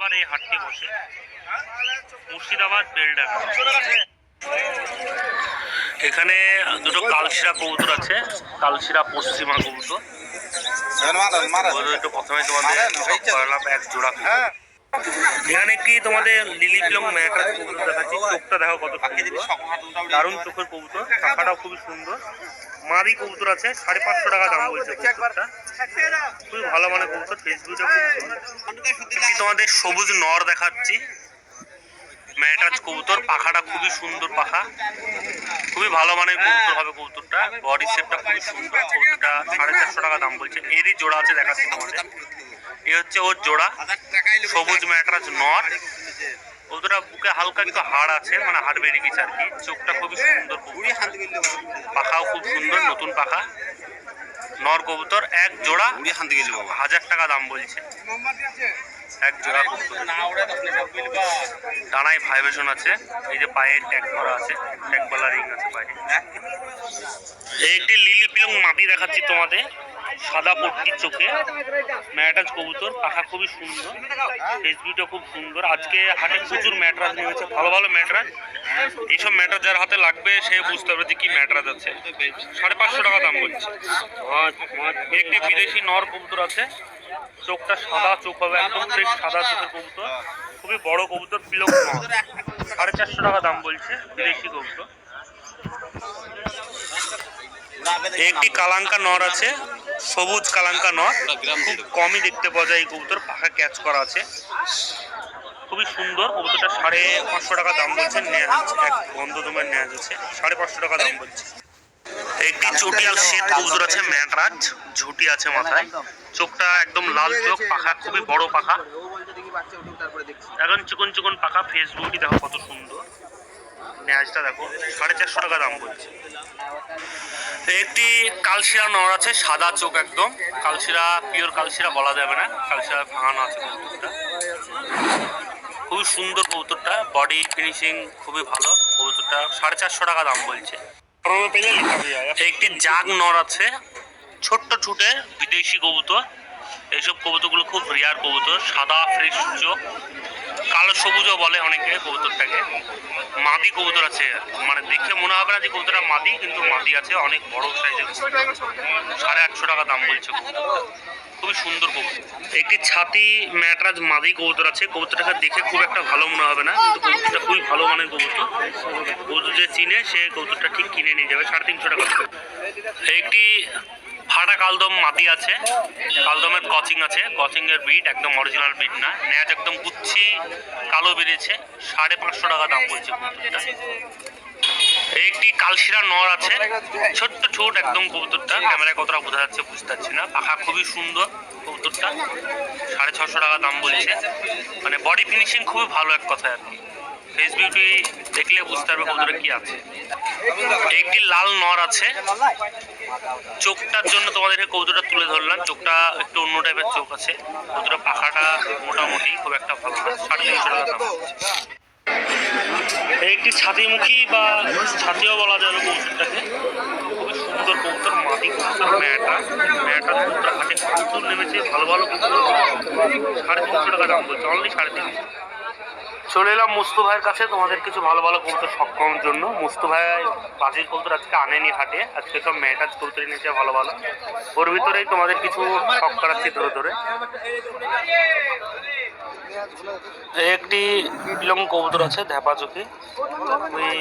মঙ্গলবার এই হাটটি বসে মুর্শিদাবাদ বেলডাঙ্গা। এখানে দুটো কালশিরা কবুতর আছে, কালশিরা পশ্চিমা কবুতর। প্রথমে তোমাদের এক জোড়া। এখানে কি তোমাদের লিলি পিলং ম্যাকড়া কবুতর দেখাচ্ছি। চোখটা দেখো কত দারুণ চোখের কবুতর, পাখাটাও খুবই সুন্দর। মাদি কবুতর আছে, 550 টাকা দাম বলছে কবুতরটা। খুবই ভালো মানের কবুতর, ফেসবুকটা খুব সুন্দর। তোমাদের সবুজ নর দেখাচ্ছি, ম্যাট্রাজ কবুতর, পাখাটা খুবই সুন্দর পাখা, খুবই ভালো মানের কবুতর হবে কবুতরটা। বডি শেপটা খুবই সুন্দর। কবুতরটা 450 টাকা দাম বলছে। এরই জোড়া আছে দেখাচ্ছি তোমাদের। এই হচ্ছে ওর জোড়া, সবুজ ম্যাট্রাজ নর। কবুতরটা বুকে হালকা একটু হাড় আছে, মানে হাড় বেরিয়ে গেছে আর কি। চোখটা খুবই সুন্দর, পাখাও খুব সুন্দর, নতুন পাখা। নর কবুতর এক জোড়া 1000 টাকা দাম বলছে। এক জোড়া ডানায় ভাইব্রেশন আছে, এই যে পায়ে ট্যাগ করা আছে, ট্যাগওয়ালা রিং আছে পায়ে। এই একটি লিলি পিলং মাটি দেখাচ্ছি তোমাদের, সাদা পট্টির চোখে, ম্যাট্রাজ কবুতর, পাখা খুবই সুন্দর, ফেসবিউটা খুব সুন্দর। আজকে হাটে প্রচুর ম্যাট্রাজ নিয়েছে, ভালো ভালো ম্যাট্রাজ। এইসব ম্যাট্রাজ যার হাতে লাগবে সে বুঝতে পারবে যে কি ম্যাট্রাজ আছে। 550 টাকা দাম বলছে। একটি বিদেশি নর কবুতর আছে, চোখটা সাদা চোখ হবে, একদম ফ্রেশ সাদা চোখের কবুতর, খুবই বড় কবুতর, পিলং নর। 450 টাকা দাম বলছে, বিদেশি কবুতর। একটি কালাঙ্কা নর আছে, সবুজ কালাঙ্কা নর, খুব কমই দেখতে পাওয়া যায় এই কবুতর, পাখা ক্যাচ করা আছে, খুবই সুন্দর কবুতরটা। 550 টাকা দাম বলছে। এক বন্ধ তোমার নেওয়া যাচ্ছে, 550 টাকা দাম বলছে। একটি চটিয়াল শ্বেত কবুতর আছে, ম্যাট্রাজ, ঝুটি আছে মাথায়, চোখটা একদম লাল চোখ, পাখা খুবই বড় পাখা, এখন চিকন চিকন পাখা, ফেসবুকটি দেখো কত সুন্দর, ন্যাজটা দেখো। 450 টাকা দাম বলছে। একটি কালশিরা নর আছে, সাদা চোখ একদম, কালশিরা পিওর কালশিরা বলা যাবে না, কালশিরা ভাঙানো আছে কবুতরটা। খুবই সুন্দর কবুতরটা, বডি ফিনিশিং খুবই ভালো কবুতরটা। 450 টাকা দাম বলছে। একটি জাগ নর আছে, ছোট্ট ছুটে বিদেশি কবুতর। এইসব কবুতরগুলো খুব রেয়ার কবুতর, সাদা ফ্রেশ চোখ, কালো সবুজও বলে অনেকে কবুতরটাকে। মাদি কবুতর আছে, মানে দেখে মনে হবে না যে কবুতরটা মাদি, কিন্তু মাদি আছে, অনেক বড় সাইজের। 850 টাকা দাম বলছে, খুবই সুন্দর কবুতর। একটি ছাতি ম্যাট্রাজ মাদি কবুতর আছে, কবুতরটাকে দেখে খুব একটা ভালো মনে হবে না, কিন্তু কবুতরটা খুবই ভালো মানের কবুতর। কবুতর যে চিনে সে কবুতরটা ঠিক কিনে নিয়ে যাবে। 350 টাকা। একটি ফাটা কালদম মাদি আছে, কালদমের কচিং আছে, কচিং এর বিট একদম অরিজিনাল বিট না, ন্যাজ একদম গুচ্ছি কালো বেরিয়েছে। 550 টাকা দাম বলছে কবুতরটা। একটি কালশিরা নর আছে, ছোট্ট ছোট একদম কবুতরটা, ক্যামেরায় কতটা বোঝা যাচ্ছে বুঝতে পারছি না, পাখা খুবই সুন্দর কবুতরটা। 650 টাকা দাম বলছে। মানে বডি ফিনিশিং খুবই ভালো এক কথায় আর কি, ফেস বিউটি দেখলে বুঝতে পারবে কবুতরে কি আছে। একটি লাল নর আছে, চোখটার জন্য তোমাদেরকে কবুতরটা তুলে ধরলাম, চোখটা একটু অন্য টাইপের চোখ আছে, কবুতরের পাখাটা মোটামুটি খুব একটা ভালো না। 350 টাকা দাম। একটি ছাতিমুখী বা ছাতিও বলা যাবে কবুতরটাকে, খুবই সুন্দর কবুতর, মাটি কবুতর, ম্যাটা কবুতর হাটে প্রচুর নেমেছে, ভালো ভালো কবুতর। 350 টাকা দাম বলছে, অনলি 350। চলে এলাম মুস্তু ভাইয়ের কাছে তোমাদের কিছু ভালো ভালো কবুতর সক্ষমের জন্য। মুস্তু ভাই বাজির কবুতর আজকে আনেনি হাটে, আজকে সব ম্যাটাজ কবুতর এনেছে ভালো ভালো। ওর ভিতরেই তোমাদের কিছু শখ করাচ্ছি ধরে ধরে। একটি পিলং কবুতর আছে, ধ্যাপা চোখে, খুবই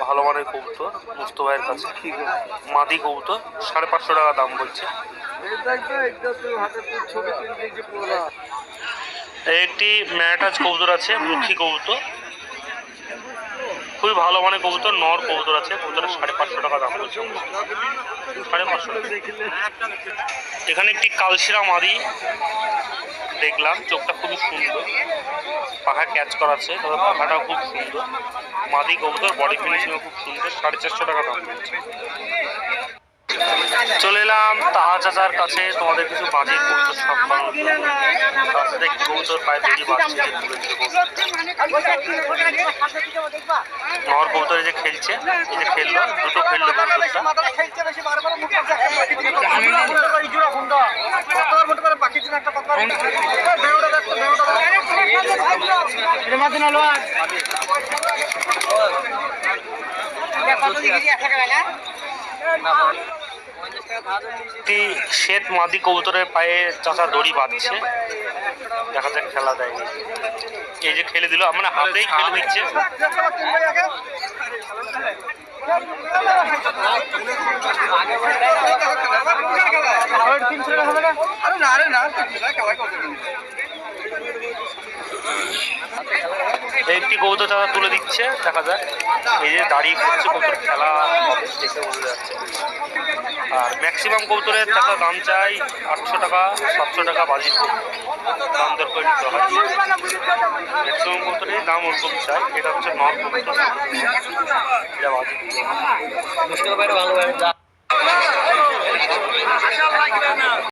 ভালো মানের কবুতর মুস্তু ভাইয়ের কাছে, মাদি কবুতর। 550 টাকা দাম বলছে। একটি ম্যাটাজ কবুতর আছে, মুখী কবুতর, খুবই ভালো মানের কবুতর, নর কবুতর আছে, কবুতরের 550 টাকা দাম বলছে। 550 টাকা। এখানে একটি কালশিরা মাদি দেখলাম, চোখটা খুবই সুন্দর, পাখা ক্যাচ করা আছে, তবে পাখাটাও খুব সুন্দর, মাদি কবুতর, বডি ফিনিশিংও খুব সুন্দর। 450 টাকা দাম বলছে। চলে এলাম তাহা চাচার কাছে তোমাদের কিছু বাজির কবুতর সব তার সাথে একটি কবুতর পায়ে তৈরি বাচ্চা নর কবুতর যে খেলছে, এই যে খেললো, দুটো খেললো কবুতরটা। একটি শ্বেত মাদি কবুতরের পায়ে চাচা দড়ি বাঁধছে, দেখা যাক খেলা দেয়। এই যে খেলে দিল, মানে হাতেই খেলে দিচ্ছে। একটি কবুতর চাচা তুলে দিচ্ছে, দেখা যায়। এই যে দাঁড়িয়ে পড়ছে, কবুতর খেলা দেখে বোঝা যাচ্ছে। আর ম্যাক্সিমাম কবুতরের চাচা দাম চাই 800 টাকা 700 টাকা বাজি দাম দর করে নিতে হয়। ম্যাক্সিমাম কবুতরের দাম ওরকম চাই। এটা হচ্ছে নর কবুতর, এটা বাজি মুশকিল।